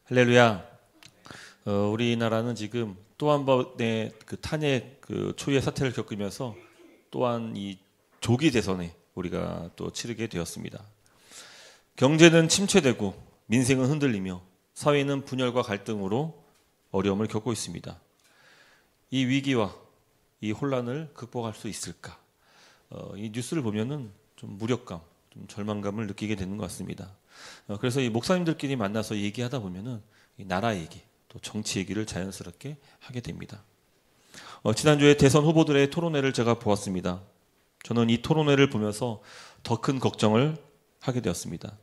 할렐루야. 우리나라는 지금 또 한 번의 그 탄핵 초유의 사태를 겪으면서 또한 이 조기 대선에 우리가 또 치르게 되었습니다. 경제는 침체되고 민생은 흔들리며 사회는 분열과 갈등으로 어려움을 겪고 있습니다. 이 위기와 이 혼란을 극복할 수 있을까? 이 뉴스를 보면은 좀 무력감, 좀 절망감을 느끼게 되는 것 같습니다. 그래서 이 목사님들끼리 만나서 얘기하다 보면은 이 나라 얘기, 또 정치 얘기를 자연스럽게 하게 됩니다. 지난주에 대선 후보들의 토론회를 제가 보았습니다. 저는 이 토론회를 보면서 더 큰 걱정을 하게 되었습니다.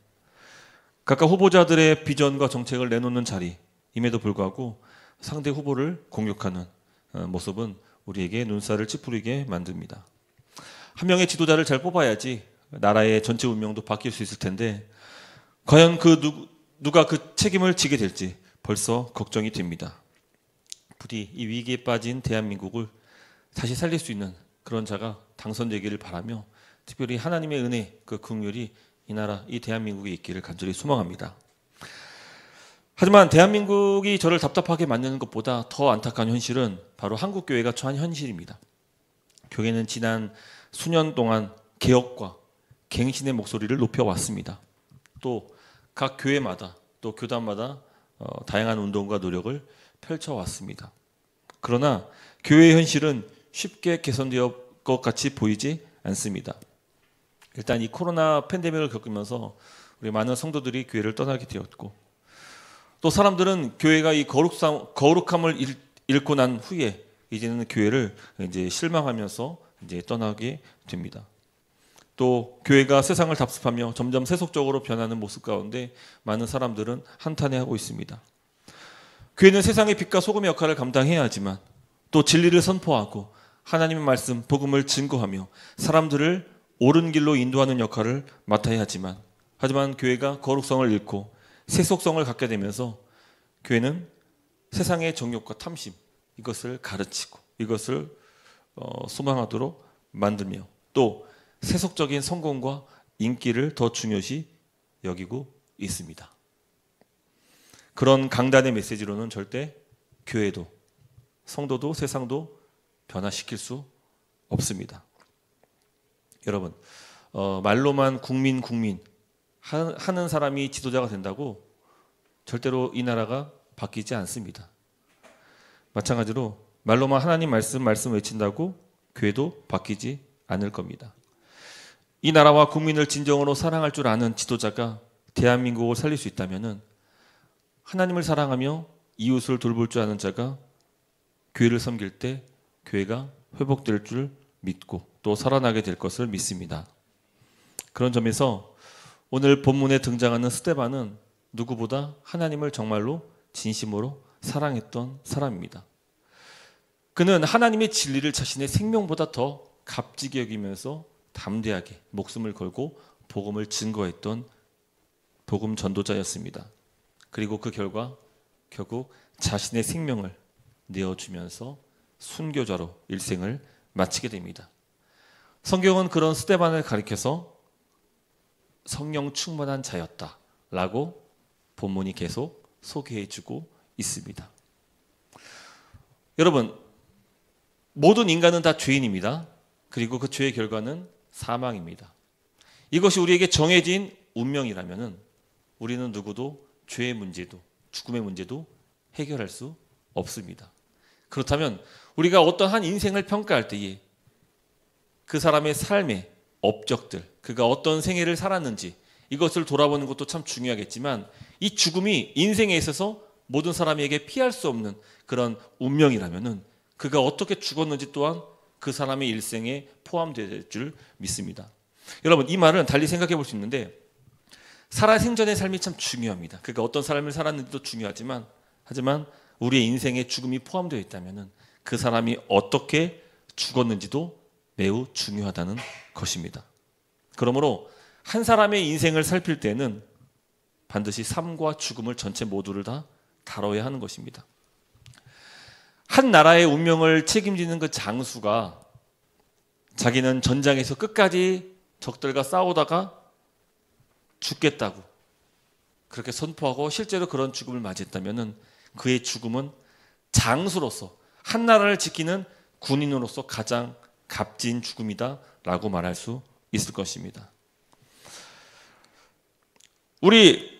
각각 후보자들의 비전과 정책을 내놓는 자리임에도 불구하고 상대 후보를 공격하는 모습은 우리에게 눈살을 찌푸리게 만듭니다. 한 명의 지도자를 잘 뽑아야지 나라의 전체 운명도 바뀔 수 있을 텐데 과연 누가 그 책임을 지게 될지 벌써 걱정이 됩니다. 부디 이 위기에 빠진 대한민국을 다시 살릴 수 있는 그런 자가 당선되기를 바라며 특별히 하나님의 은혜, 그 긍휼이 이 나라, 이 대한민국에 있기를 간절히 소망합니다. 하지만 대한민국이 저를 답답하게 만드는 것보다 더 안타까운 현실은 바로 한국교회가 처한 현실입니다. 교회는 지난 수년 동안 개혁과 갱신의 목소리를 높여왔습니다. 또 각 교회마다 또 교단마다 다양한 운동과 노력을 펼쳐왔습니다. 그러나 교회의 현실은 쉽게 개선되어 것 같이 보이지 않습니다. 일단 이 코로나 팬데믹을 겪으면서 우리 많은 성도들이 교회를 떠나게 되었고 또 사람들은 교회가 이 거룩함을 잃고 난 후에 이제는 교회를 이제 실망하면서 이제 떠나게 됩니다. 또 교회가 세상을 답습하며 점점 세속적으로 변하는 모습 가운데 많은 사람들은 한탄해하고 있습니다. 교회는 세상의 빛과 소금의 역할을 감당해야 하지만 또 진리를 선포하고 하나님의 말씀, 복음을 증거하며 사람들을 옳은 길로 인도하는 역할을 맡아야 하지만 교회가 거룩성을 잃고 세속성을 갖게 되면서 교회는 세상의 정욕과 탐심 이것을 가르치고 이것을 소망하도록 만들며 또 세속적인 성공과 인기를 더 중요시 여기고 있습니다. 그런 강단의 메시지로는 절대 교회도 성도도 세상도 변화시킬 수 없습니다. 여러분, 말로만 국민 하는 사람이 지도자가 된다고 절대로 이 나라가 바뀌지 않습니다. 마찬가지로 말로만 하나님 말씀 외친다고 교회도 바뀌지 않을 겁니다. 이 나라와 국민을 진정으로 사랑할 줄 아는 지도자가 대한민국을 살릴 수 있다면은 하나님을 사랑하며 이웃을 돌볼 줄 아는 자가 교회를 섬길 때 교회가 회복될 줄 믿고 또 살아나게 될 것을 믿습니다. 그런 점에서 오늘 본문에 등장하는 스데반은 누구보다 하나님을 정말로 진심으로 사랑했던 사람입니다. 그는 하나님의 진리를 자신의 생명보다 더 값지게 여기면서 담대하게 목숨을 걸고 복음을 증거했던 복음 전도자였습니다. 그리고 그 결과 결국 자신의 생명을 내어주면서 순교자로 일생을 마치게 됩니다. 성경은 그런 스데반을 가리켜서 성령 충만한 자였다라고 본문이 계속 소개해주고 있습니다. 여러분, 모든 인간은 다 죄인입니다. 그리고 그 죄의 결과는 사망입니다. 이것이 우리에게 정해진 운명이라면 우리는 누구도 죄의 문제도 죽음의 문제도 해결할 수 없습니다. 그렇다면 우리가 어떤 한 인생을 평가할 때에 그 사람의 삶의 업적들, 그가 어떤 생애를 살았는지 이것을 돌아보는 것도 참 중요하겠지만 이 죽음이 인생에 있어서 모든 사람에게 피할 수 없는 그런 운명이라면 그가 어떻게 죽었는지 또한 그 사람의 일생에 포함될 줄 믿습니다. 여러분, 이 말은 달리 생각해 볼 수 있는데 살아생전의 삶이 참 중요합니다. 그가 어떤 삶을 살았는지도 중요하지만 하지만 우리의 인생에 죽음이 포함되어 있다면 그 사람이 어떻게 죽었는지도 매우 중요하다는 것입니다. 그러므로 한 사람의 인생을 살필 때는 반드시 삶과 죽음을 전체 모두를 다 다뤄야 하는 것입니다. 한 나라의 운명을 책임지는 그 장수가 자기는 전장에서 끝까지 적들과 싸우다가 죽겠다고 그렇게 선포하고 실제로 그런 죽음을 맞이했다면은 그의 죽음은 장수로서 한 나라를 지키는 군인으로서 가장 값진 죽음이다라고 말할 수 있을 것입니다. 우리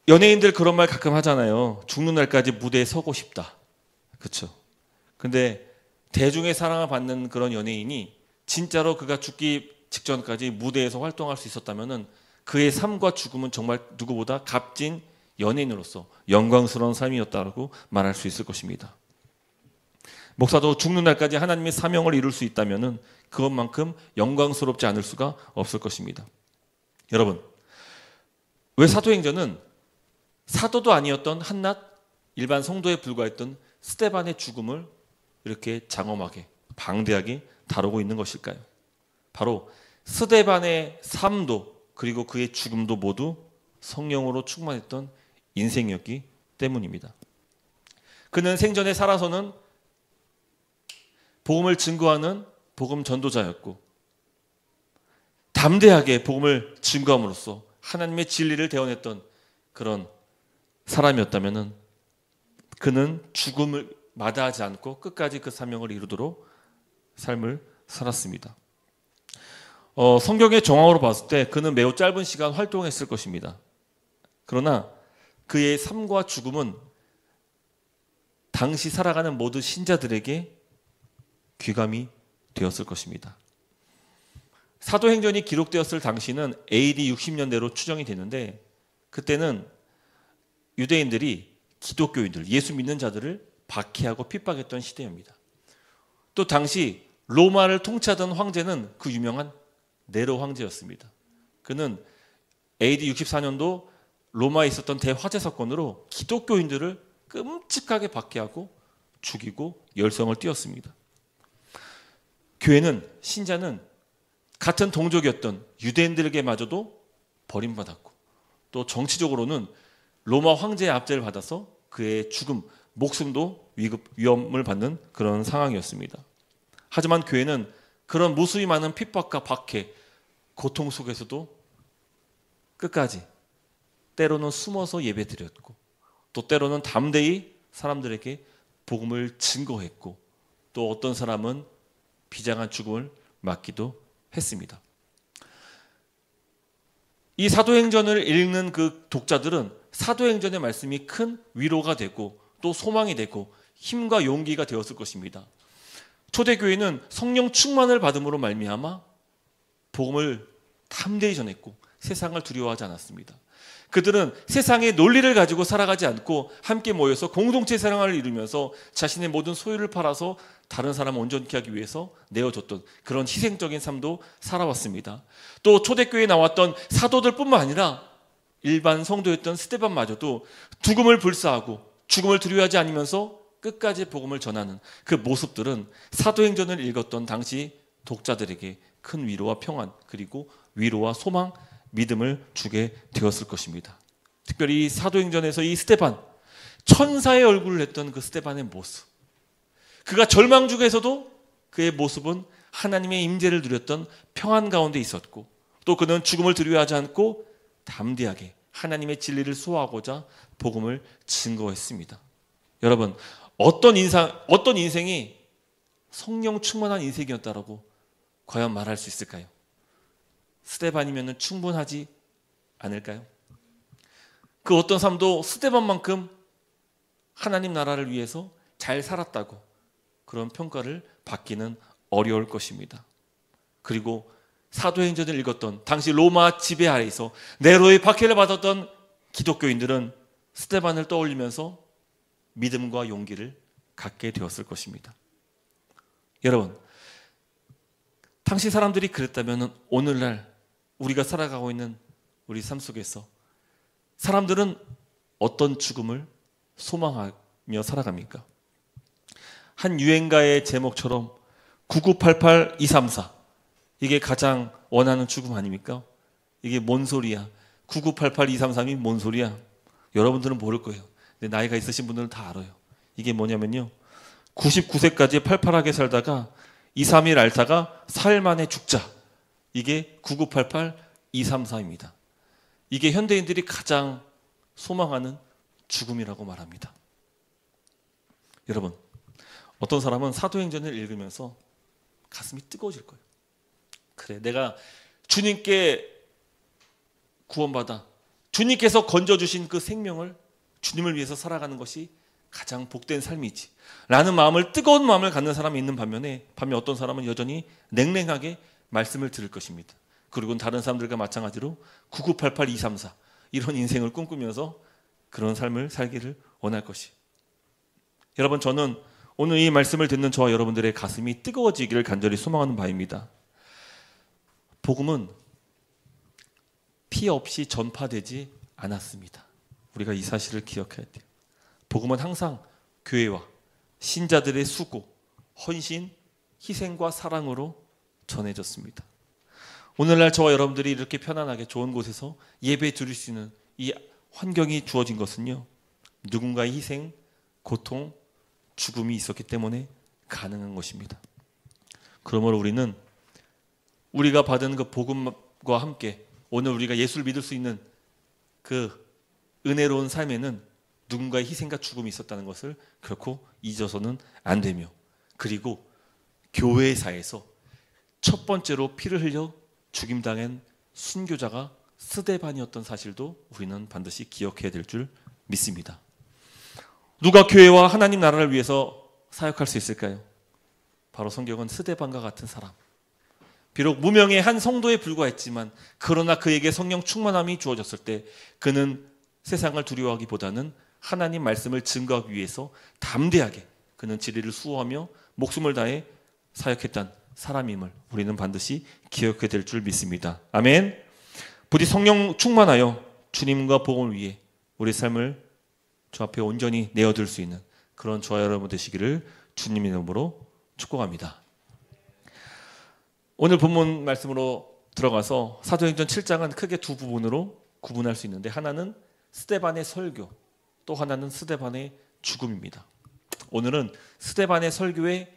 연예인들 그런 말 가끔 하잖아요. 죽는 날까지 무대에 서고 싶다. 그렇죠? 근데 대중의 사랑을 받는 그런 연예인이 진짜로 그가 죽기 직전까지 무대에서 활동할 수 있었다면은 그의 삶과 죽음은 정말 누구보다 값진 연예인으로서 영광스러운 삶이었다고 말할 수 있을 것입니다. 목사도 죽는 날까지 하나님의 사명을 이룰 수 있다면은 그것만큼 영광스럽지 않을 수가 없을 것입니다. 여러분, 왜 사도행전은 사도도 아니었던 한낱 일반 성도에 불과했던 스데반의 죽음을 이렇게 장엄하게 방대하게 다루고 있는 것일까요? 바로 스데반의 삶도 그리고 그의 죽음도 모두 성령으로 충만했던 인생이었기 때문입니다. 그는 생전에 살아서는 복음을 증거하는 복음 전도자였고 담대하게 복음을 증거함으로써 하나님의 진리를 대언했던 그런 사람이었다면 그는 죽음을 마다하지 않고 끝까지 그 사명을 이루도록 삶을 살았습니다. 성경의 정황으로 봤을 때 그는 매우 짧은 시간 활동했을 것입니다. 그러나 그의 삶과 죽음은 당시 살아가는 모든 신자들에게 귀감이 되었을 것입니다. 사도행전이 기록되었을 당시는 AD 60년대로 추정이 되는데 그때는 유대인들이 기독교인들, 예수 믿는 자들을 박해하고 핍박했던 시대입니다. 또 당시 로마를 통치하던 황제는 그 유명한 네로 황제였습니다. 그는 AD 64년도 로마에 있었던 대화재 사건으로 기독교인들을 끔찍하게 박해하고 죽이고 열성을 띄웠습니다. 교회는, 신자는 같은 동족이었던 유대인들에게마저도 버림받았고 또 정치적으로는 로마 황제의 압제를 받아서 그의 죽음, 목숨도 위험을 받는 그런 상황이었습니다. 하지만 교회는 그런 무수히 많은 핍박과 박해, 고통 속에서도 끝까지 때로는 숨어서 예배드렸고 또 때로는 담대히 사람들에게 복음을 증거했고 또 어떤 사람은 비장한 죽음을 맞기도 했습니다. 이 사도행전을 읽는 그 독자들은 사도행전의 말씀이 큰 위로가 되고 또 소망이 되고 힘과 용기가 되었을 것입니다. 초대교회는 성령 충만을 받음으로 말미암아 복음을 담대히 전했고 세상을 두려워하지 않았습니다. 그들은 세상의 논리를 가지고 살아가지 않고 함께 모여서 공동체 생활을 이루면서 자신의 모든 소유를 팔아서 다른 사람을 온전케 하기 위해서 내어줬던 그런 희생적인 삶도 살아왔습니다. 또 초대교회에 나왔던 사도들뿐만 아니라 일반 성도였던 스데반마저도 죽음을 불사하고 죽음을 두려워하지 않으면서 끝까지 복음을 전하는 그 모습들은 사도행전을 읽었던 당시 독자들에게 큰 위로와 평안 그리고 위로와 소망, 믿음을 주게 되었을 것입니다. 특별히 사도행전에서 이 스데반, 천사의 얼굴을 했던 그 스데반의 모습, 그가 절망 중에서도 그의 모습은 하나님의 임재를 누렸던 평안 가운데 있었고 또 그는 죽음을 두려워하지 않고 담대하게 하나님의 진리를 소화하고자 복음을 증거했습니다. 여러분, 어떤 인생이 성령 충만한 인생이었다라고 과연 말할 수 있을까요? 스데반이면 충분하지 않을까요? 그 어떤 삶도 스데반만큼 하나님 나라를 위해서 잘 살았다고 그런 평가를 받기는 어려울 것입니다. 그리고 사도행전을 읽었던 당시 로마 지배 아래에서 네로의 박해를 받았던 기독교인들은 스데반을 떠올리면서 믿음과 용기를 갖게 되었을 것입니다. 여러분, 당시 사람들이 그랬다면 오늘날 우리가 살아가고 있는 우리 삶 속에서 사람들은 어떤 죽음을 소망하며 살아갑니까? 한 유행가의 제목처럼 9988-234 이게 가장 원하는 죽음 아닙니까? 이게 뭔 소리야? 9988-233이 뭔 소리야? 여러분들은 모를 거예요. 근데 나이가 있으신 분들은 다 알아요. 이게 뭐냐면요, 99세까지 팔팔하게 살다가 2, 3일 앓다가 4일 만에 죽자. 이게 9988-234입니다. 이게 현대인들이 가장 소망하는 죽음이라고 말합니다. 여러분, 어떤 사람은 사도행전을 읽으면서 가슴이 뜨거워질 거예요. 그래, 내가 주님께 구원받아 주님께서 건져주신 그 생명을 주님을 위해서 살아가는 것이 가장 복된 삶이지 라는 마음을, 뜨거운 마음을 갖는 사람이 있는 반면에 어떤 사람은 여전히 냉랭하게 말씀을 들을 것입니다. 그리고 다른 사람들과 마찬가지로 9988234 이런 인생을 꿈꾸면서 그런 삶을 살기를 원할 것이. 여러분, 저는 오늘 이 말씀을 듣는 저와 여러분들의 가슴이 뜨거워지기를 간절히 소망하는 바입니다. 복음은 피 없이 전파되지 않았습니다. 우리가 이 사실을 기억해야 돼요. 복음은 항상 교회와 신자들의 수고, 헌신, 희생과 사랑으로 전해졌습니다. 오늘날 저와 여러분들이 이렇게 편안하게 좋은 곳에서 예배 드릴 수 있는 이 환경이 주어진 것은요, 누군가의 희생, 고통, 죽음이 있었기 때문에 가능한 것입니다. 그러므로 우리는 우리가 받은 그 복음과 함께 오늘 우리가 예수를 믿을 수 있는 그 은혜로운 삶에는 누군가의 희생과 죽음이 있었다는 것을 결코 잊어서는 안 되며, 그리고 교회사에서 첫 번째로 피를 흘려 죽임당한 순교자가 스데반이었던 사실도 우리는 반드시 기억해야 될 줄 믿습니다. 누가 교회와 하나님 나라를 위해서 사역할 수 있을까요? 바로 성경은 스데반과 같은 사람, 비록 무명의 한 성도에 불과했지만 그러나 그에게 성령 충만함이 주어졌을 때 그는 세상을 두려워하기보다는 하나님 말씀을 증거하기 위해서 담대하게 그는 진리를 수호하며 목숨을 다해 사역했던 사람임을 우리는 반드시 기억해야 될 줄 믿습니다. 아멘. 부디 성령 충만하여 주님과 복음을 위해 우리 삶을 주 앞에 온전히 내어둘 수 있는 그런 저와 여러분 되시기를 주님의 이름으로 축복합니다. 오늘 본문 말씀으로 들어가서 사도행전 7장은 크게 두 부분으로 구분할 수 있는데, 하나는 스데반의 설교, 또 하나는 스데반의 죽음입니다. 오늘은 스데반의 설교의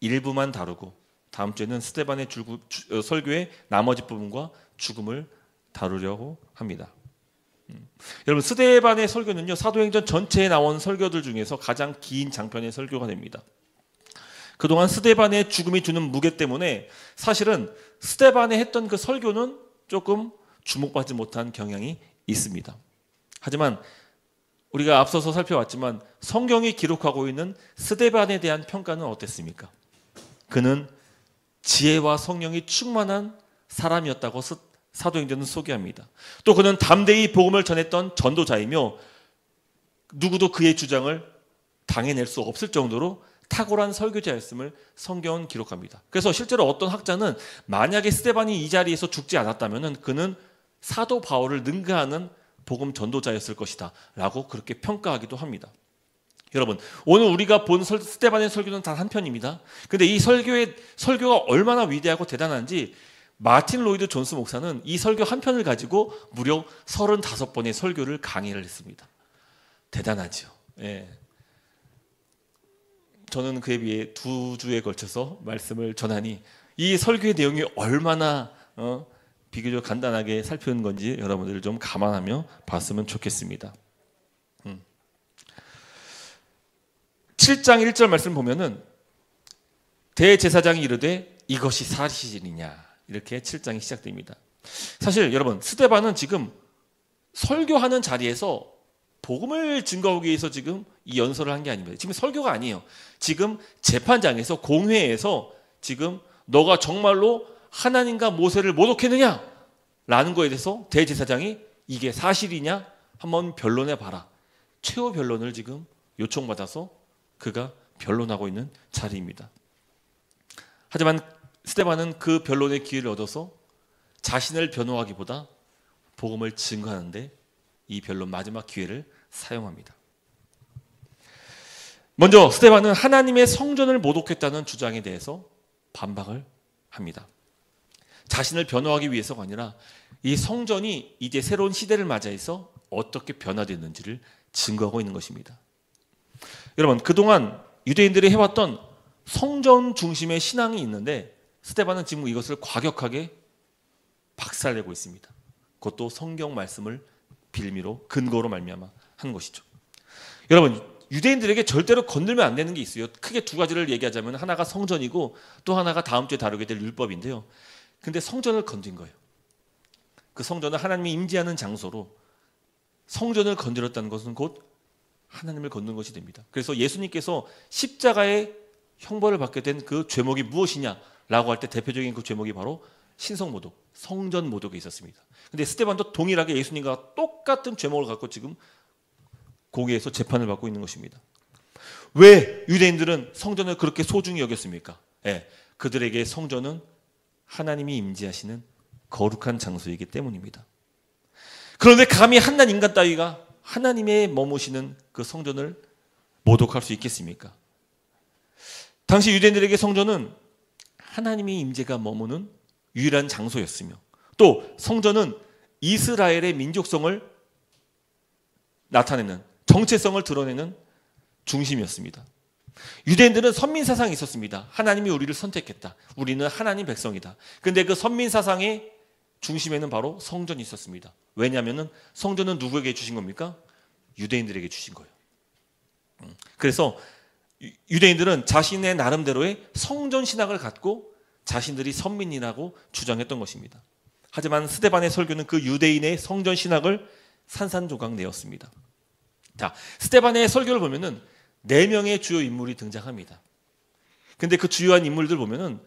일부만 다루고 다음 주에는 스데반의 설교의 나머지 부분과 죽음을 다루려고 합니다. 여러분, 스데반의 설교는요, 사도행전 전체에 나온 설교들 중에서 가장 긴 장편의 설교가 됩니다. 그동안 스데반의 죽음이 주는 무게 때문에 사실은 스데반이 했던 그 설교는 조금 주목받지 못한 경향이 있습니다. 하지만 우리가 앞서서 살펴봤지만 성경이 기록하고 있는 스데반에 대한 평가는 어땠습니까? 그는 지혜와 성령이 충만한 사람이었다고 사도행전은 소개합니다. 또 그는 담대히 복음을 전했던 전도자이며 누구도 그의 주장을 당해낼 수 없을 정도로 탁월한 설교자였음을 성경은 기록합니다. 그래서 실제로 어떤 학자는 만약에 스데반이 이 자리에서 죽지 않았다면 그는 사도 바울을 능가하는 복음 전도자였을 것이다 라고 그렇게 평가하기도 합니다. 여러분, 오늘 우리가 본 스데반의 설교는 단 한 편입니다. 근데 이 설교가 얼마나 위대하고 대단한지 마틴 로이드 존스 목사는 이 설교 한 편을 가지고 무려 35번의 설교를 강의를 했습니다. 대단하죠. 예. 저는 그에 비해 2주에 걸쳐서 말씀을 전하니 이 설교의 내용이 얼마나 비교적 간단하게 살피는 건지 여러분들 좀 감안하며 봤으면 좋겠습니다. 7장 1절 말씀 보면은 대제사장이 이르되 이것이 사실이냐, 이렇게 7장이 시작됩니다. 사실 여러분, 스데반은 지금 설교하는 자리에서 복음을 증거하기 위해서 지금 이 연설을 한 게 아닙니다. 지금 설교가 아니에요. 지금 재판장에서, 공회에서 지금 너가 정말로 하나님과 모세를 모독했느냐 라는 거에 대해서 대제사장이 이게 사실이냐 한번 변론해 봐라, 최후 변론을 지금 요청받아서 그가 변론하고 있는 자리입니다. 하지만 스데반은 그 변론의 기회를 얻어서 자신을 변호하기보다 복음을 증거하는데 이 변론 마지막 기회를 사용합니다. 먼저 스데반은 하나님의 성전을 모독했다는 주장에 대해서 반박을 합니다. 자신을 변호하기 위해서가 아니라 이 성전이 이제 새로운 시대를 맞이해서 어떻게 변화됐는지를 증거하고 있는 것입니다. 여러분, 그동안 유대인들이 해왔던 성전 중심의 신앙이 있는데 스데반은 지금 이것을 과격하게 박살내고 있습니다. 그것도 성경 말씀을 빌미로 근거로 말미암아 하는 것이죠. 여러분, 유대인들에게 절대로 건들면 안 되는 게 있어요. 크게 두 가지를 얘기하자면 하나가 성전이고 또 하나가 다음 주에 다루게 될 율법인데요. 근데 성전을 건든 거예요. 그 성전은 하나님이 임재하는 장소로 성전을 건드렸다는 것은 곧 하나님을 건든 것이 됩니다. 그래서 예수님께서 십자가의 형벌을 받게 된 그 죄목이 무엇이냐라고 할 때 대표적인 그 죄목이 바로 신성모독, 성전모독에 있었습니다. 근데 스데반도 동일하게 예수님과 똑같은 죄목을 갖고 지금 공회에서 재판을 받고 있는 것입니다. 왜 유대인들은 성전을 그렇게 소중히 여겼습니까? 그들에게 성전은 하나님이 임재하시는 거룩한 장소이기 때문입니다. 그런데 감히 한낱 인간 따위가 하나님의 머무시는 그 성전을 모독할 수 있겠습니까? 당시 유대인들에게 성전은 하나님의 임재가 머무는 유일한 장소였으며 또 성전은 이스라엘의 민족성을 나타내는 정체성을 드러내는 중심이었습니다. 유대인들은 선민 사상이 있었습니다. 하나님이 우리를 선택했다. 우리는 하나님 백성이다. 그런데 그 선민 사상의 중심에는 바로 성전이 있었습니다. 왜냐하면 성전은 누구에게 주신 겁니까? 유대인들에게 주신 거예요. 그래서 유대인들은 자신의 나름대로의 성전 신학을 갖고 자신들이 선민이라고 주장했던 것입니다. 하지만 스데반의 설교는 그 유대인의 성전 신학을 산산조각 내었습니다. 자, 스데반의 설교를 보면은 4명의 주요 인물이 등장합니다. 근데 그 주요한 인물들 보면은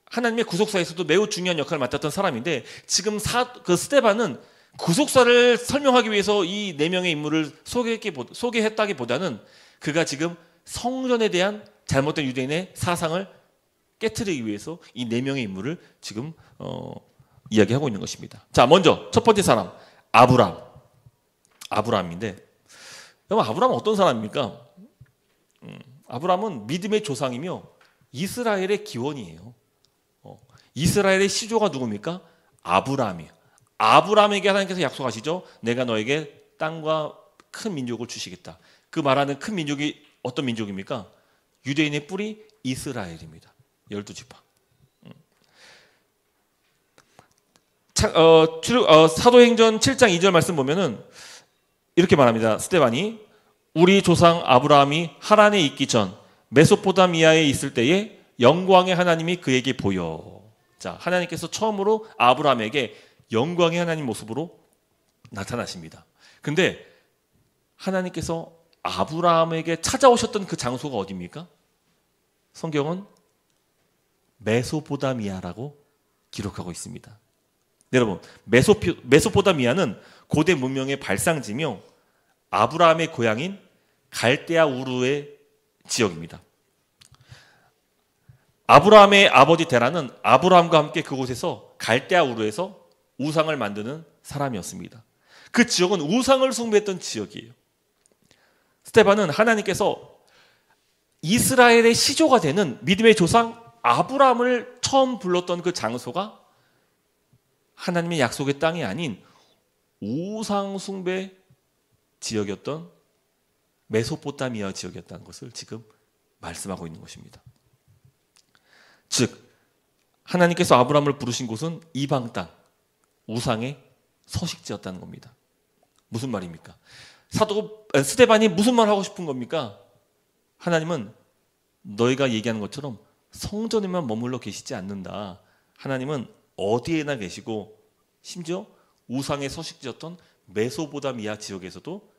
하나님의 구속사에서도 매우 중요한 역할을 맡았던 사람인데 지금 그 스데반은 구속사를 설명하기 위해서 이 4명의 인물을 소개했다기보다는 그가 지금 성전에 대한 잘못된 유대인의 사상을 깨트리기 위해서 이 4명의 인물을 지금 이야기하고 있는 것입니다. 자, 먼저 첫 번째 사람 아브라함인데 여러분, 아브라함은 어떤 사람입니까? 아브라함은 믿음의 조상이며 이스라엘의 기원이에요. 이스라엘의 시조가 누굽니까? 아브라함이에요. 아브라함에게 하나님께서 약속하시죠. 내가 너에게 땅과 큰 민족을 주시겠다. 그 말하는 큰 민족이 어떤 민족입니까? 유대인의 뿌리 이스라엘입니다. 12지파. 사도행전 7장 2절 말씀 보면은 이렇게 말합니다. 스데반이 우리 조상 아브라함이 하란에 있기 전 메소포타미아에 있을 때에 영광의 하나님이 그에게 보여. 자, 하나님께서 처음으로 아브라함에게 영광의 하나님 모습으로 나타나십니다. 근데 하나님께서 아브라함에게 찾아오셨던 그 장소가 어디입니까? 성경은 메소포타미아라고 기록하고 있습니다. 여러분, 메소포타미아는 고대 문명의 발상지며 아브라함의 고향인 갈대아 우르의 지역입니다. 아브라함의 아버지 데라는 아브라함과 함께 그곳에서 갈대아 우르에서 우상을 만드는 사람이었습니다. 그 지역은 우상을 숭배했던 지역이에요. 스데반은 하나님께서 이스라엘의 시조가 되는 믿음의 조상 아브라함을 처음 불렀던 그 장소가 하나님의 약속의 땅이 아닌 우상 숭배 지역이었던 메소포타미아 지역이었다는 것을 지금 말씀하고 있는 것입니다. 즉 하나님께서 아브라함을 부르신 곳은 이방 땅, 우상의 서식지였다는 겁니다. 무슨 말입니까? 스데반이 무슨 말 하고 싶은 겁니까? 하나님은 너희가 얘기하는 것처럼 성전에만 머물러 계시지 않는다. 하나님은 어디에나 계시고 심지어 우상의 서식지였던 메소포타미아 지역에서도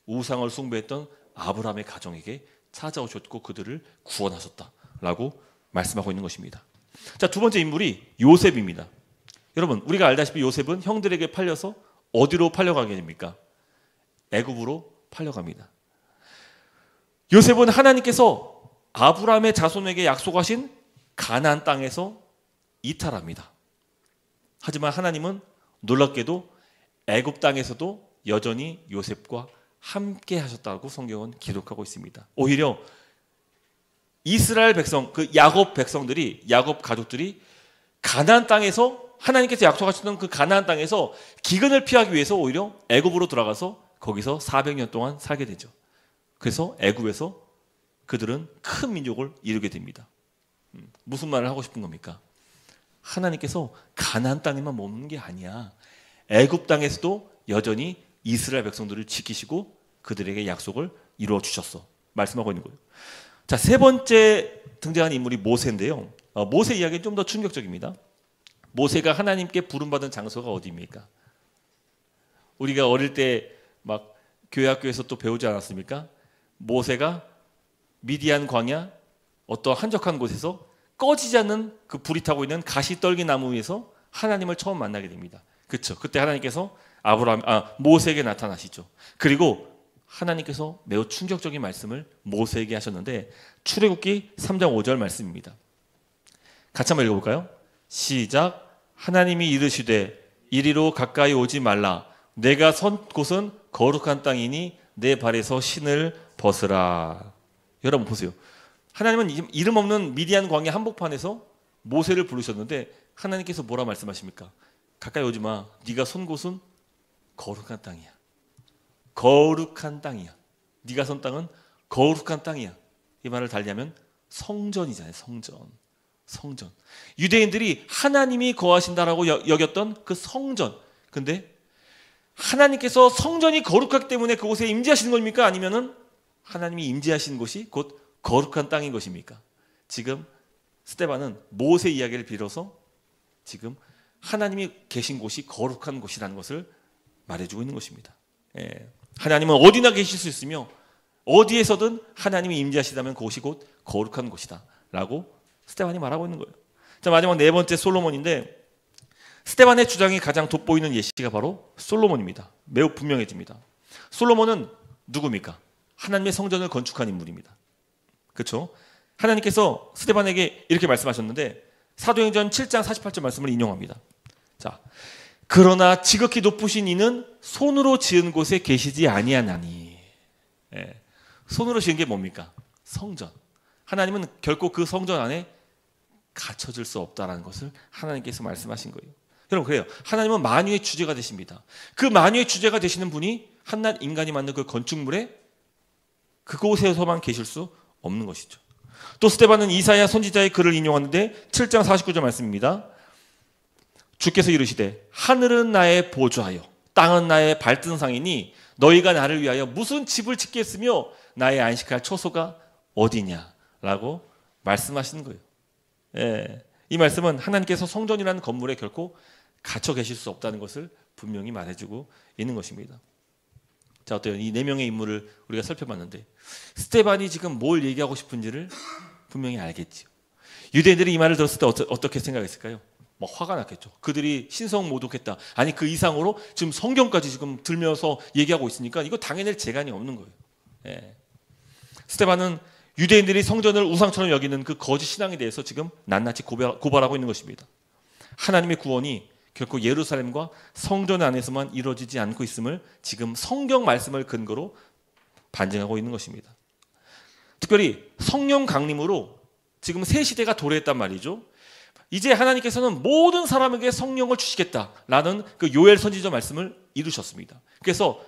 우상을 숭배했던 아브라함의 가정에게 찾아오셨고 그들을 구원하셨다라고 말씀하고 있는 것입니다. 자, 두 번째 인물이 요셉입니다. 여러분, 우리가 알다시피 요셉은 형들에게 팔려서 어디로 팔려가게 됩니까? 애굽으로 팔려갑니다. 요셉은 하나님께서 아브라함의 자손에게 약속하신 가나안 땅에서 이탈합니다. 하지만 하나님은 놀랍게도 애굽 땅에서도 여전히 요셉과 함께 하셨다고 성경은 기록하고 있습니다. 오히려 이스라엘 백성, 그 야곱 백성들이, 야곱 가족들이 가나안 땅에서 하나님께서 약속하셨던 그 가나안 땅에서 기근을 피하기 위해서 오히려 애굽으로 들어가서 거기서 400년 동안 살게 되죠. 그래서 애굽에서 그들은 큰 민족을 이루게 됩니다. 무슨 말을 하고 싶은 겁니까? 하나님께서 가나안 땅에만 머무는 게 아니야. 애굽 땅에서도 여전히 이스라엘 백성들을 지키시고 그들에게 약속을 이루어 주셨어. 말씀하고 있는 거예요. 자, 세 번째 등장한 인물이 모세인데요. 모세 이야기는 좀 더 충격적입니다. 모세가 하나님께 부름받은 장소가 어디입니까? 우리가 어릴 때 막 교회 학교에서 또 배우지 않았습니까? 모세가 미디안 광야 어떤 한적한 곳에서 꺼지지 않는 그 불이 타고 있는 가시떨기 나무 위에서 하나님을 처음 만나게 됩니다. 그렇죠? 그때 하나님께서 모세에게 나타나시죠. 그리고 하나님께서 매우 충격적인 말씀을 모세에게 하셨는데 출애굽기 3장 5절 말씀입니다. 같이 한번 읽어볼까요? 시작. 하나님이 이르시되 이리로 가까이 오지 말라. 내가 선 곳은 거룩한 땅이니 내 발에서 신을 벗으라. 여러분 보세요. 하나님은 이름 없는 미디안 광야 한복판에서 모세를 부르셨는데 하나님께서 뭐라 말씀하십니까? 가까이 오지 마. 네가 선 곳은 거룩한 땅이야. 거룩한 땅이야. 네가 선 땅은 거룩한 땅이야. 이 말을 달리하면 성전이잖아요. 성전. 유대인들이 하나님이 거하신다라고 여겼던 그 성전. 근데 하나님께서 성전이 거룩하기 때문에 그곳에 임재하시는 겁니까? 아니면은 하나님이 임재하시는 곳이 곧 거룩한 땅인 것입니까? 지금 스데반은 모세 이야기를 빌어서 지금 하나님이 계신 곳이 거룩한 곳이라는 것을 말해주고 있는 것입니다. 하나님은 어디나 계실 수 있으며 어디에서든 하나님이 임재하시다면 그곳이 곧 거룩한 곳이다 라고 스데반이 말하고 있는 거예요. 자, 마지막 네 번째 솔로몬인데 스데반의 주장이 가장 돋보이는 예시가 바로 솔로몬입니다. 매우 분명해집니다. 솔로몬은 누굽니까? 하나님의 성전을 건축한 인물입니다. 그렇죠? 하나님께서 스데반에게 이렇게 말씀하셨는데 사도행전 7장 48절 말씀을 인용합니다. 자, 그러나 지극히 높으신 이는 손으로 지은 곳에 계시지 아니하나니. 손으로 지은 게 뭡니까? 성전. 하나님은 결코 그 성전 안에 갇혀질 수 없다는 것을 하나님께서 말씀하신 거예요. 여러분 그래요. 하나님은 만유의 주제가 되십니다. 그 만유의 주제가 되시는 분이 한낱 인간이 만든 그 건축물에 그곳에서만 계실 수 없는 것이죠. 또 스데반은 이사야 선지자의 글을 인용하는데 7장 49절 말씀입니다. 주께서 이르시되 하늘은 나의 보좌요 땅은 나의 발등상이니 너희가 나를 위하여 무슨 집을 짓겠으며 나의 안식할 처소가 어디냐라고 말씀하시는 거예요. 이 말씀은 하나님께서 성전이라는 건물에 결코 갇혀 계실 수 없다는 것을 분명히 말해주고 있는 것입니다. 자, 어때요? 이 네 명의 인물을 우리가 살펴봤는데 스데반이 지금 뭘 얘기하고 싶은지를 분명히 알겠죠. 유대인들이 이 말을 들었을 때 어떻게 생각했을까요? 뭐 화가 났겠죠. 그들이 신성 모독했다. 아니 그 이상으로 지금 성경까지 지금 들면서 얘기하고 있으니까 이거 당해낼 재간이 없는 거예요. 스데반은 유대인들이 성전을 우상처럼 여기는 그 거짓 신앙에 대해서 지금 낱낱이 고발하고 있는 것입니다. 하나님의 구원이 결코 예루살렘과 성전 안에서만 이루어지지 않고 있음을 지금 성경 말씀을 근거로 반증하고 있는 것입니다. 특별히 성령 강림으로 지금 새 시대가 도래했단 말이죠. 이제 하나님께서는 모든 사람에게 성령을 주시겠다라는 그 요엘 선지자 말씀을 이루셨습니다. 그래서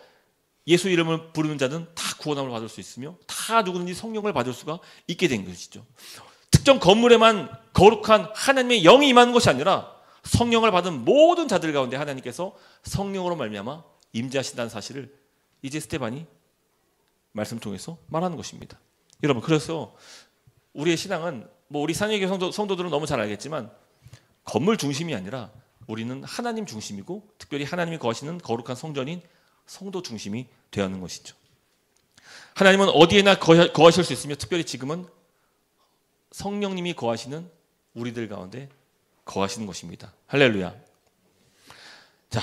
예수 이름을 부르는 자는 다 구원함을 받을 수 있으며 다 누구든지 성령을 받을 수가 있게 된 것이죠. 특정 건물에만 거룩한 하나님의 영이 임하는 것이 아니라 성령을 받은 모든 자들 가운데 하나님께서 성령으로 말미암아 임재하신다는 사실을 이제 스데반이 말씀 통해서 말하는 것입니다. 여러분 그래서 우리의 신앙은 뭐 우리 산예교 성도들은 너무 잘 알겠지만 건물 중심이 아니라 우리는 하나님 중심이고 특별히 하나님이 거하시는 거룩한 성전인 성도 중심이 되어야 하는 것이죠. 하나님은 어디에나 거하실 수 있으며 특별히 지금은 성령님이 거하시는 우리들 가운데 거하시는 것입니다. 할렐루야. 자,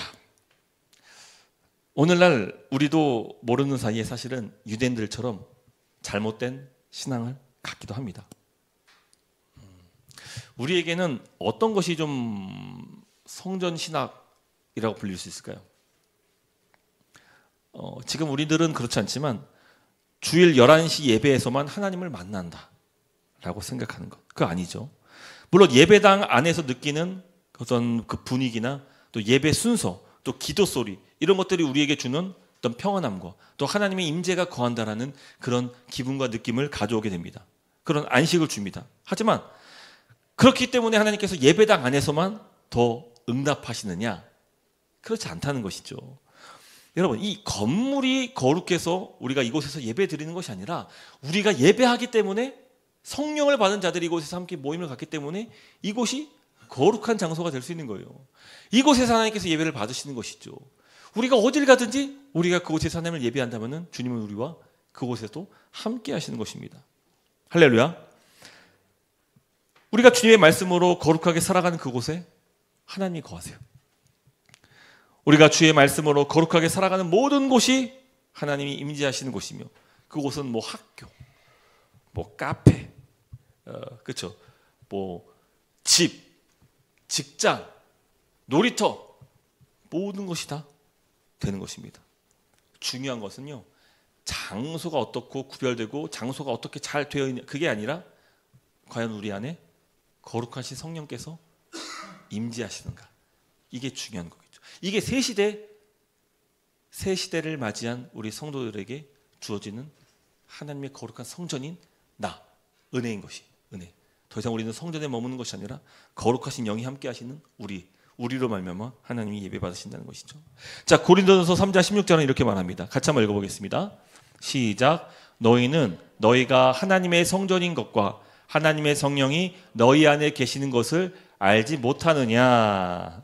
오늘날 우리도 모르는 사이에 사실은 유대인들처럼 잘못된 신앙을 갖기도 합니다. 우리에게는 어떤 것이 좀 성전 신학이라고 불릴 수 있을까요? 지금 우리들은 그렇지 않지만 주일 11시 예배에서만 하나님을 만난다 라고 생각하는 것, 그거 아니죠. 물론 예배당 안에서 느끼는 어떤 그 분위기나 또 예배 순서, 또 기도 소리 이런 것들이 우리에게 주는 어떤 평안함과 또 하나님의 임재가 거한다라는 그런 기분과 느낌을 가져오게 됩니다. 그런 안식을 줍니다. 하지만 그렇기 때문에 하나님께서 예배당 안에서만 더 응답하시느냐? 그렇지 않다는 것이죠. 여러분, 이 건물이 거룩해서 우리가 이곳에서 예배 드리는 것이 아니라 우리가 예배하기 때문에 성령을 받은 자들이 이곳에서 함께 모임을 갖기 때문에 이곳이 거룩한 장소가 될 수 있는 거예요. 이곳에서 하나님께서 예배를 받으시는 것이죠. 우리가 어딜 가든지 우리가 그곳에서 하나님을 예배한다면 주님은 우리와 그곳에도 함께 하시는 것입니다. 할렐루야. 우리가 주님의 말씀으로 거룩하게 살아가는 그곳에 하나님이 거하세요. 우리가 주의 말씀으로 거룩하게 살아가는 모든 곳이 하나님이 임재하시는 곳이며, 그곳은 뭐 학교, 뭐 카페, 그렇죠? 뭐 집, 직장, 놀이터, 모든 것이 다 되는 것입니다. 중요한 것은요, 장소가 어떻고 구별되고 장소가 어떻게 잘 되어 있냐, 그게 아니라 과연 우리 안에 거룩하신 성령께서 임재하시는가, 이게 중요한 거겠죠. 이게 새 시대를 맞이한 우리 성도들에게 주어지는 하나님의 거룩한 성전인 은혜인 것이, 은혜. 더 이상 우리는 성전에 머무는 것이 아니라 거룩하신 영이 함께 하시는 우리로 말미암아 하나님이 예배 받으신다는 것이죠. 자, 고린도전서 3장 16절은 이렇게 말합니다. 같이 한번 읽어보겠습니다. 시작. 너희는 너희가 하나님의 성전인 것과 하나님의 성령이 너희 안에 계시는 것을 알지 못하느냐.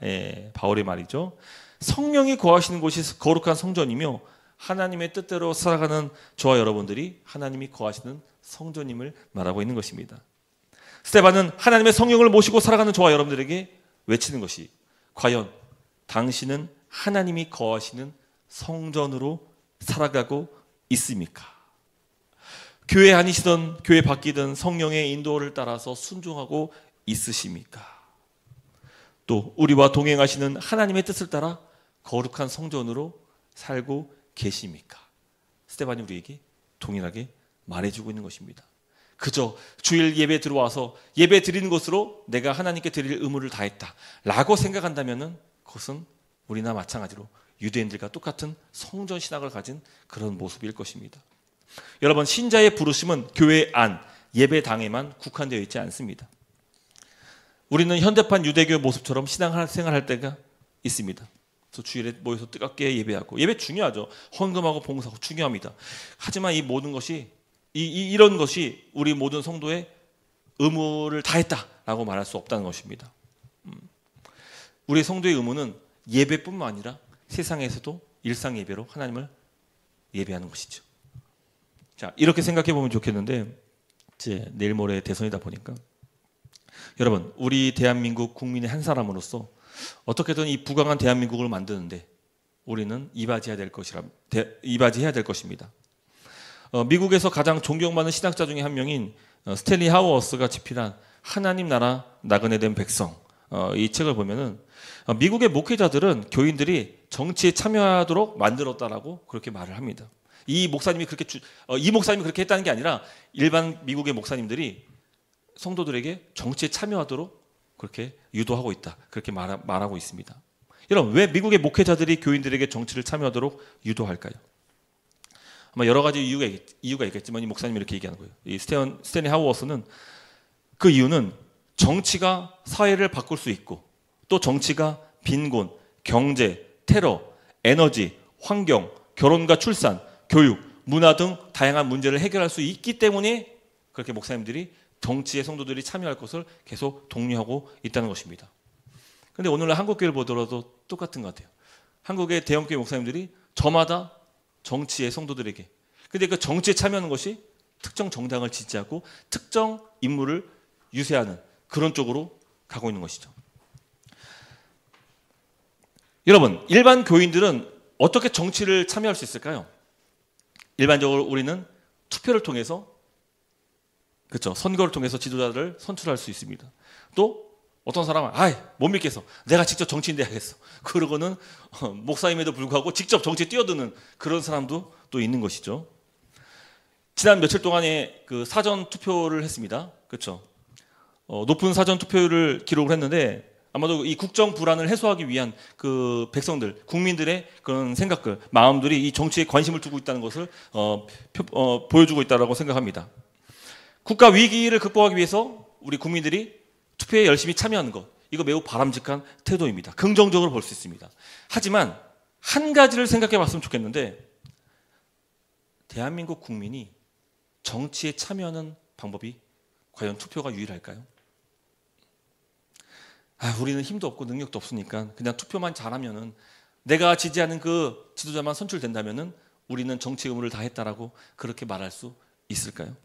바울의 말이죠. 성령이 거하시는 곳이 거룩한 성전이며 하나님의 뜻대로 살아가는 저와 여러분들이 하나님이 거하시는 성전임을 말하고 있는 것입니다. 스데반은 하나님의 성령을 모시고 살아가는 저와 여러분들에게 외치는 것이, 과연 당신은 하나님이 거하시는 성전으로 살아가고 있습니까? 교회 아니시든 교회 밖이든 성령의 인도를 따라서 순종하고 있으십니까? 또 우리와 동행하시는 하나님의 뜻을 따라 거룩한 성전으로 살고 계십니까? 스데반이 우리에게 동일하게 말해주고 있는 것입니다. 그저 주일 예배 들어와서 예배 드리는 것으로 내가 하나님께 드릴 의무를 다했다 라고 생각한다면 그것은 우리나 마찬가지로 유대인들과 똑같은 성전 신학을 가진 그런 모습일 것입니다. 여러분, 신자의 부르심은 교회 안 예배당에만 국한되어 있지 않습니다. 우리는 현대판 유대교 모습처럼 신앙생활할 때가 있습니다. 그래서 주일에 모여서 뜨겁게 예배하고, 예배 중요하죠. 헌금하고 봉사하고 중요합니다. 하지만 이 모든 것이 이런 것이 우리 모든 성도의 의무를 다했다라고 말할 수 없다는 것입니다. 우리 성도의 의무는 예배뿐만 아니라 세상에서도 일상 예배로 하나님을 예배하는 것이죠. 자, 이렇게 생각해 보면 좋겠는데, 이제 내일 모레 대선이다 보니까 여러분, 우리 대한민국 국민의 한 사람으로서 어떻게든 이 부강한 대한민국을 만드는데 우리는 이바지해야 될 것입니다. 미국에서 가장 존경받는 신학자 중에 한 명인 스탠리 하우어스가 집필한 하나님 나라 나그네 된 백성, 이 책을 보면은 미국의 목회자들은 교인들이 정치에 참여하도록 만들었다라고 그렇게 말을 합니다. 이 목사님이 그렇게 했다는 게 아니라 일반 미국의 목사님들이 성도들에게 정치에 참여하도록 그렇게 유도하고 있다, 그렇게 말하고 있습니다. 여러분, 왜 미국의 목회자들이 교인들에게 정치를 참여하도록 유도할까요? 아마 여러 가지 이유가 있겠지만 이 목사님이 이렇게 얘기하는 거예요. 이 스탠리 하우어스는 그 이유는 정치가 사회를 바꿀 수 있고, 또 정치가 빈곤, 경제, 테러, 에너지, 환경, 결혼과 출산, 교육, 문화 등 다양한 문제를 해결할 수 있기 때문에 그렇게 목사님들이 정치에 성도들이 참여할 것을 계속 독려하고 있다는 것입니다. 그런데 오늘날 한국교회를 보더라도 똑같은 것 같아요. 한국의 대형교회 목사님들이 저마다 정치의 성도들에게, 근데 그 정치에 참여하는 것이 특정 정당을 지지하고 특정 인물을 유세하는 그런 쪽으로 가고 있는 것이죠. 여러분, 일반 교인들은 어떻게 정치를 참여할 수 있을까요? 일반적으로 우리는 투표를 통해서, 그렇죠, 선거를 통해서 지도자들을 선출할 수 있습니다. 또 어떤 사람은 못 믿겠어, 내가 직접 정치인 돼야겠어, 그러고는 목사임에도 불구하고 직접 정치에 뛰어드는 그런 사람도 또 있는 것이죠. 지난 며칠 동안에 그 사전 투표를 했습니다. 그렇죠. 높은 사전 투표율을 기록을 했는데 아마도 이 국정 불안을 해소하기 위한 그 백성들, 국민들의 그런 생각들, 마음들이 이 정치에 관심을 두고 있다는 것을 보여주고 있다고 생각합니다. 국가 위기를 극복하기 위해서 우리 국민들이 투표에 열심히 참여하는 것, 이거 매우 바람직한 태도입니다. 긍정적으로 볼 수 있습니다. 하지만 한 가지를 생각해 봤으면 좋겠는데, 대한민국 국민이 정치에 참여하는 방법이 과연 투표가 유일할까요? 우리는 힘도 없고 능력도 없으니까 그냥 투표만 잘하면은, 내가 지지하는 그 지도자만 선출된다면은 우리는 정치 의무를 다했다라고 그렇게 말할 수 있을까요?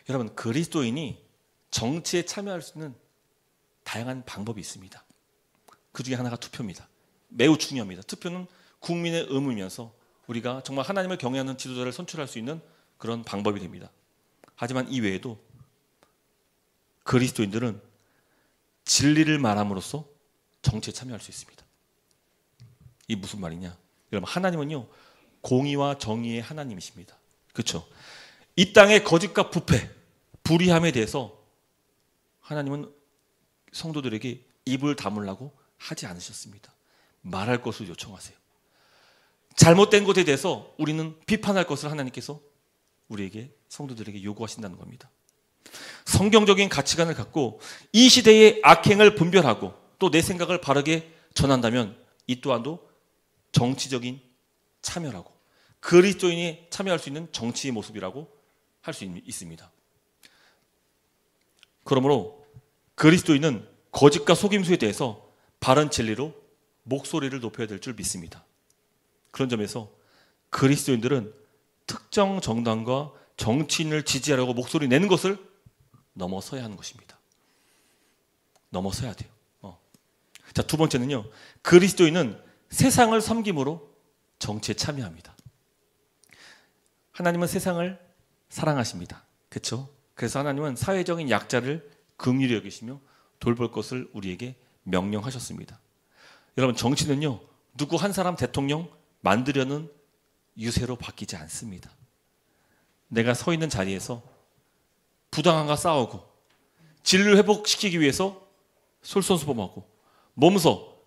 여러분, 그리스도인이 정치에 참여할 수 있는 다양한 방법이 있습니다. 그 중에 하나가 투표입니다. 매우 중요합니다. 투표는 국민의 의무이면서 우리가 정말 하나님을 경외하는 지도자를 선출할 수 있는 그런 방법이 됩니다. 하지만 이 외에도 그리스도인들은 진리를 말함으로써 정치에 참여할 수 있습니다. 이 무슨 말이냐? 여러분, 하나님은요, 공의와 정의의 하나님이십니다. 그렇죠? 이 땅의 거짓과 부패, 불의함에 대해서 하나님은 성도들에게 입을 다물라고 하지 않으셨습니다. 말할 것을 요청하세요. 잘못된 것에 대해서 우리는 비판할 것을 하나님께서 우리에게, 성도들에게 요구하신다는 겁니다. 성경적인 가치관을 갖고 이 시대의 악행을 분별하고 또 내 생각을 바르게 전한다면 이 또한도 정치적인 참여라고, 그리스도인이 참여할 수 있는 정치의 모습이라고 할 수 있습니다. 그러므로 그리스도인은 거짓과 속임수에 대해서 바른 진리로 목소리를 높여야 될 줄 믿습니다. 그런 점에서 그리스도인들은 특정 정당과 정치인을 지지하려고 목소리 내는 것을 넘어서야 하는 것입니다. 넘어서야 돼요. 자, 두 번째는요, 그리스도인은 세상을 섬김으로 정치에 참여합니다. 하나님은 세상을 사랑하십니다. 그렇죠? 그래서 하나님은 사회적인 약자를 긍휼히 여기시며 돌볼 것을 우리에게 명령하셨습니다. 여러분, 정치는요, 누구 한 사람 대통령 만들려는 유세로 바뀌지 않습니다. 내가 서 있는 자리에서 부당함과 싸우고 진리를 회복시키기 위해서 솔선수범하고 몸소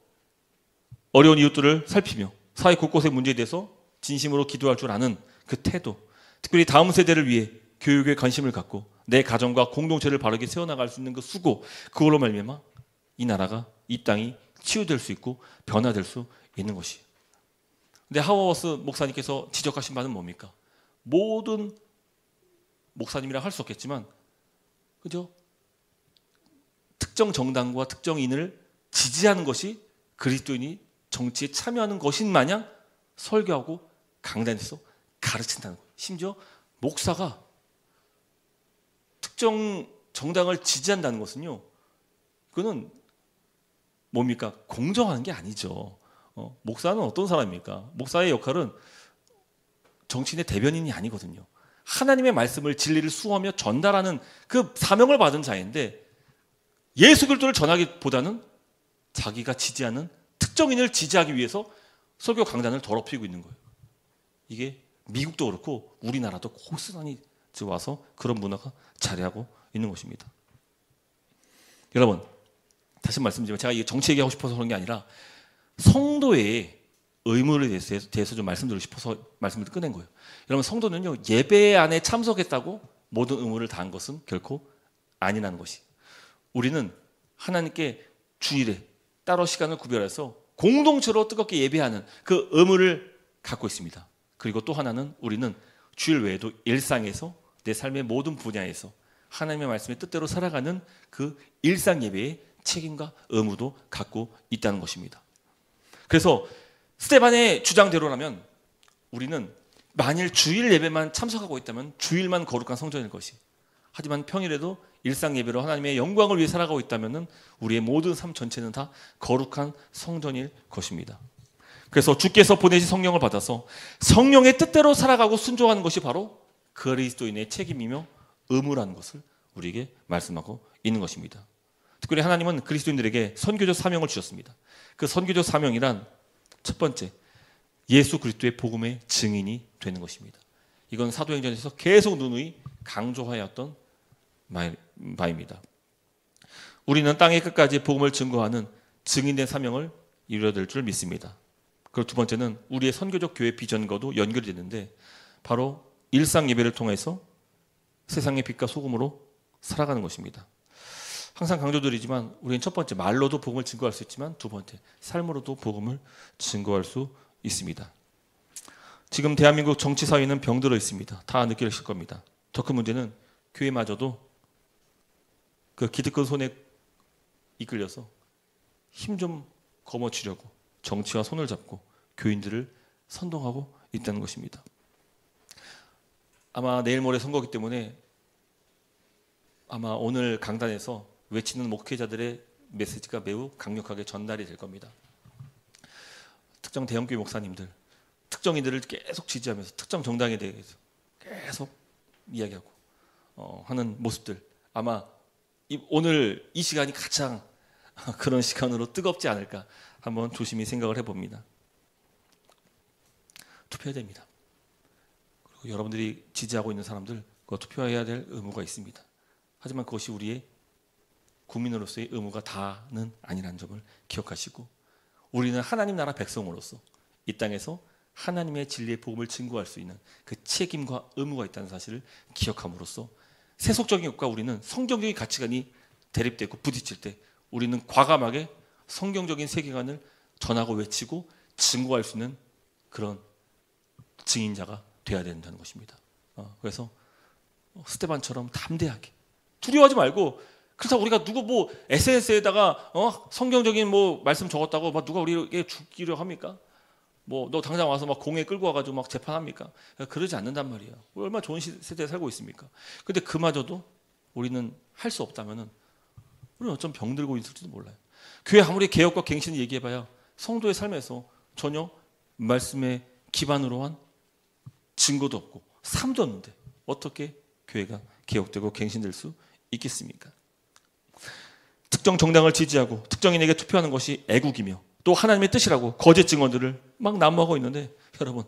어려운 이웃들을 살피며 사회 곳곳의 문제에 대해서 진심으로 기도할 줄 아는 그 태도, 특별히 다음 세대를 위해 교육에 관심을 갖고 내 가정과 공동체를 바르게 세워나갈 수 있는 그 수고, 그걸로 말미암아 이 나라가, 이 땅이 치유될 수 있고 변화될 수 있는 것이. 근데 하워스 목사님께서 지적하신 바는 뭡니까? 모든 목사님이라 할 수 없겠지만, 그죠? 특정 정당과 특정인을 지지하는 것이 그리스도인이 정치에 참여하는 것인 마냥 설교하고 강단에서 가르친다는 거예요. 심지어 목사가 특정 정당을 지지한다는 것은요, 그거는 뭡니까? 공정하는 게 아니죠. 목사는 어떤 사람입니까? 목사의 역할은 정치인의 대변인이 아니거든요. 하나님의 말씀을, 진리를 수호하며 전달하는 그 사명을 받은 자인데, 예수 그리스도를 전하기보다는 자기가 지지하는 특정인을 지지하기 위해서 설교 강단을 더럽히고 있는 거예요. 이게 미국도 그렇고 우리나라도 고스란히 와서 그런 문화가 자리하고 있는 것입니다. 여러분, 다시 말씀드리면 제가 이 정치 얘기하고 싶어서 그런 게 아니라 성도의 의무에 대해서 좀 말씀드리고 싶어서 말씀을 꺼낸 거예요. 여러분, 성도는요, 예배 안에 참석했다고 모든 의무를 다한 것은 결코 아니라는 것이. 우리는 하나님께 주일에 따로 시간을 구별해서 공동체로 뜨겁게 예배하는 그 의무를 갖고 있습니다. 그리고 또 하나는 우리는 주일 외에도 일상에서 내 삶의 모든 분야에서 하나님의 말씀의 뜻대로 살아가는 그 일상 예배의 책임과 의무도 갖고 있다는 것입니다. 그래서 스데반의 주장대로라면 우리는 만일 주일 예배만 참석하고 있다면 주일만 거룩한 성전일 것이, 하지만 평일에도 일상 예배로 하나님의 영광을 위해 살아가고 있다면 우리의 모든 삶 전체는 다 거룩한 성전일 것입니다. 그래서 주께서 보내신 성령을 받아서 성령의 뜻대로 살아가고 순종하는 것이 바로 그리스도인의 책임이며 의무라는 것을 우리에게 말씀하고 있는 것입니다. 특별히 하나님은 그리스도인들에게 선교적 사명을 주셨습니다. 그 선교적 사명이란 첫 번째, 예수 그리스도의 복음의 증인이 되는 것입니다. 이건 사도행전에서 계속 누누이 강조하였던 바입니다. 우리는 땅의 끝까지 복음을 증거하는 증인된 사명을 이루어야 될 줄 믿습니다. 그리고 두 번째는 우리의 선교적 교회 비전과도 연결이 되는데, 바로 일상 예배를 통해서 세상의 빛과 소금으로 살아가는 것입니다. 항상 강조드리지만 우리는 첫 번째 말로도 복음을 증거할 수 있지만 두 번째 삶으로도 복음을 증거할 수 있습니다. 지금 대한민국 정치 사회는 병들어 있습니다. 다 느끼실 겁니다. 더 큰 문제는 교회마저도 그 기득권 손에 이끌려서 힘 좀 거머쥐려고 정치와 손을 잡고 교인들을 선동하고 있다는 것입니다. 아마 내일 모레 선거기 때문에 아마 오늘 강단에서 외치는 목회자들의 메시지가 매우 강력하게 전달이 될 겁니다. 특정 대형교회 목사님들, 특정인들을 계속 지지하면서 특정 정당에 대해서 계속 이야기하고 하는 모습들, 아마 오늘 이 시간이 가장 그런 시간으로 뜨겁지 않을까 한번 조심히 생각을 해봅니다. 투표해야 됩니다. 그리고 여러분들이 지지하고 있는 사람들 그거 투표해야 될 의무가 있습니다. 하지만 그것이 우리의 국민으로서의 의무가 다는 아니라는 점을 기억하시고, 우리는 하나님 나라 백성으로서 이 땅에서 하나님의 진리의 복음을 증거할 수 있는 그 책임과 의무가 있다는 사실을 기억함으로써 세속적인 것과 우리는 성경적인 가치관이 대립되고 부딪힐 때 우리는 과감하게 성경적인 세계관을 전하고 외치고 증거할 수 있는 그런 증인자가 되어야 된다는 것입니다. 그래서 스데반처럼 담대하게 두려워하지 말고, 그렇다고 우리가 누구 뭐 SNS에다가 성경적인 뭐 말씀 적었다고 막 누가 우리에게 죽기로 합니까? 뭐 너 당장 와서 막 공에 끌고 와가지고 막 재판합니까? 그러지 않는단 말이에요. 얼마나 좋은 세대에 살고 있습니까? 근데 그마저도 우리는 할 수 없다면은 우리는 어쩜 병들고 있을지도 몰라요. 교회 아무리 개혁과 갱신을 얘기해봐야 성도의 삶에서 전혀 말씀의 기반으로 한 증거도 없고 삶도 없는데 어떻게 교회가 개혁되고 갱신될 수 있겠습니까? 특정 정당을 지지하고 특정인에게 투표하는 것이 애국이며 또 하나님의 뜻이라고 거짓 증언들을 막 난무하고 있는데, 여러분,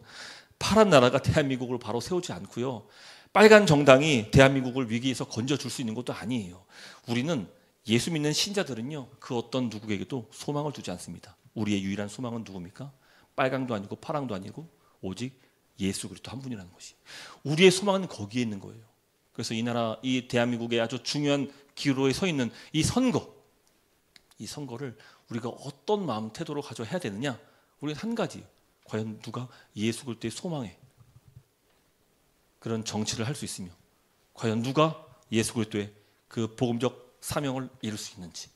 파란 나라가 대한민국을 바로 세우지 않고요, 빨간 정당이 대한민국을 위기에서 건져줄 수 있는 것도 아니에요. 우리는 예수 믿는 신자들은요, 그 어떤 누구에게도 소망을 두지 않습니다. 우리의 유일한 소망은 누굽니까? 빨강도 아니고 파랑도 아니고 오직 예수 그리스도 한 분이라는 것이, 우리의 소망은 거기에 있는 거예요. 그래서 이 나라, 이 대한민국의 아주 중요한 기로에 서 있는 이 선거를 우리가 어떤 마음 태도로 가져야 되느냐? 우리는 한 가지, 과연 누가 예수 그리스도의 소망에 그런 정치를 할 수 있으며 과연 누가 예수 그리스도의 그 복음적 사명을 이룰 수 있는지,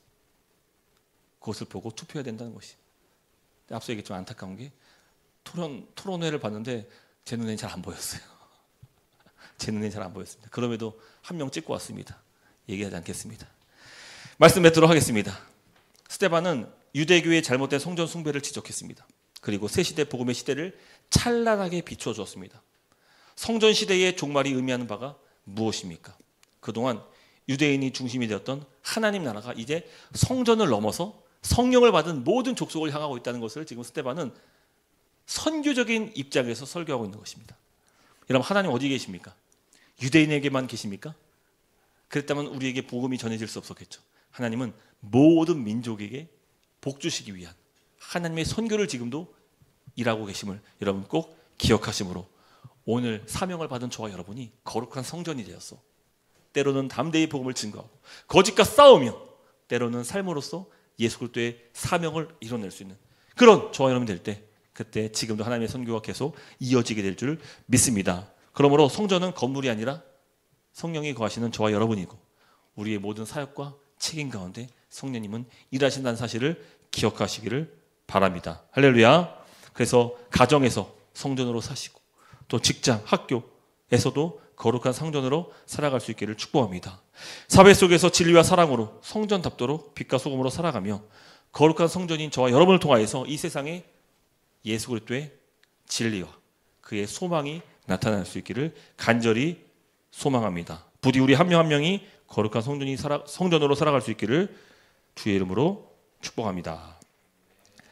그것을 보고 투표해야 된다는 것이. 앞서 얘기했지만 안타까운 게 토론회를 봤는데 제 눈에는 잘 안 보였어요. 제 눈에는 잘 안 보였습니다. 그럼에도 한 명 찍고 왔습니다. 얘기하지 않겠습니다. 말씀 맺도록 하겠습니다. 스데반은 유대교의 잘못된 성전 숭배를 지적했습니다. 그리고 새 시대 복음의 시대를 찬란하게 비추어 주었습니다. 성전 시대의 종말이 의미하는 바가 무엇입니까? 그동안 유대인이 중심이 되었던 하나님 나라가 이제 성전을 넘어서 성령을 받은 모든 족속을 향하고 있다는 것을 지금 스데반은 선교적인 입장에서 설교하고 있는 것입니다. 여러분, 하나님 어디 계십니까? 유대인에게만 계십니까? 그랬다면 우리에게 복음이 전해질 수 없었겠죠. 하나님은 모든 민족에게 복 주시기 위한 하나님의 선교를 지금도 일하고 계심을 여러분 꼭 기억하심으로, 오늘 사명을 받은 저와 여러분이 거룩한 성전이 되었어. 때로는 담대히 복음을 증거하고 거짓과 싸우며 때로는 삶으로써 예수 그리스도의 사명을 이뤄낼 수 있는 그런 저와 여러분이 될 때, 그때 지금도 하나님의 선교가 계속 이어지게 될 줄 믿습니다. 그러므로 성전은 건물이 아니라 성령이 거하시는 저와 여러분이고, 우리의 모든 사역과 책임 가운데 성령님은 일하신다는 사실을 기억하시기를 바랍니다. 할렐루야. 그래서 가정에서 성전으로 사시고 또 직장, 학교에서도 거룩한 성전으로 살아갈 수 있기를 축복합니다. 사회 속에서 진리와 사랑으로 성전답도록 빛과 소금으로 살아가며 거룩한 성전인 저와 여러분을 통하여서 이 세상에 예수 그리스도의 진리와 그의 소망이 나타날 수 있기를 간절히 소망합니다. 부디 우리 한 명 한 명이 거룩한 성전으로 살아갈 수 있기를 주의 이름으로 축복합니다.